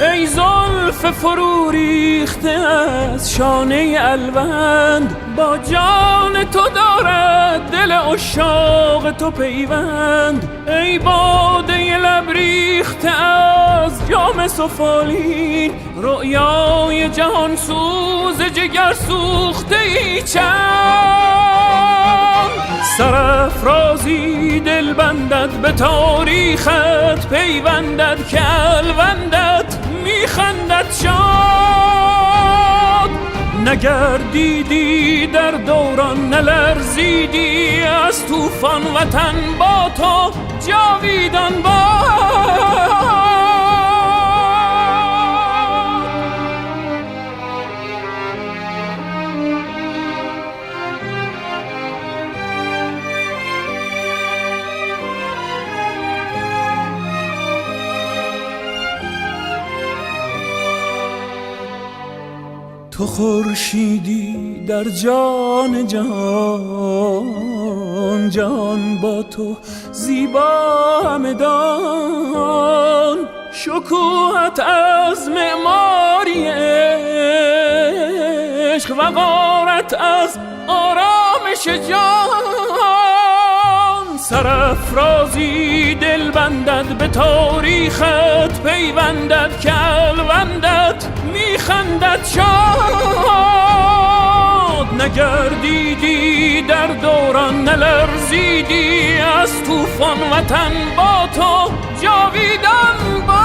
ای زلف فرو ریخته از شانه الوند، با جان تو دارد دل عشاق تو پیوند. ای باده لب ریخته از جام سفالین، رؤیای جهان سوز جگر سوخته ای چند. سرافرازی دل بندد به تاریخت پیوندد که الوندت میخندد شاد. نگردیدی در دوران نلرزیدی، از طوفان وطن با تو جاویدان باد. تو خورشیدی در جان جهان، جهان با تو زیبا همدان. شکوهت از معماری عشق، وقارت از آرامش جان. سرافرازی دل بندد به تاریخت پیوندد که الوندت میخندد شاد. نگردیدی در دوران نلرزیدی، از طوفان وطن با تو جاویدان باد.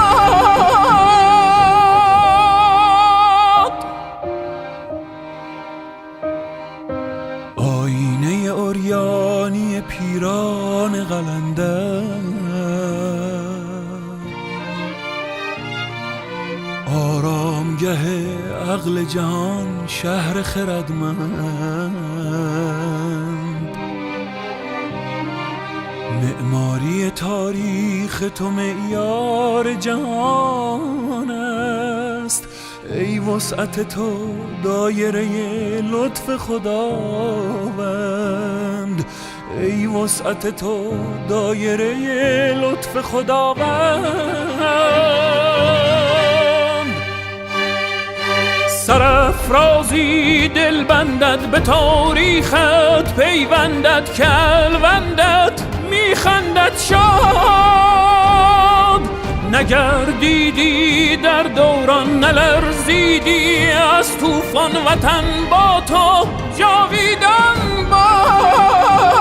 آینه عریانی پیران قلندر، آرامگه عقل جهان شهر خردمند. معماری تاریخ تو معیار جهان است. ای وسعت تو دایره لطف خداوند، ای وسعت تو دایره لطف خداوند. سرافرازی دل بندد به تاریخت پیوندد که الوندت میخندد شاد. نگردیدی در دوران نلرزیدی، از طوفان وطن با تو جاویدان باد.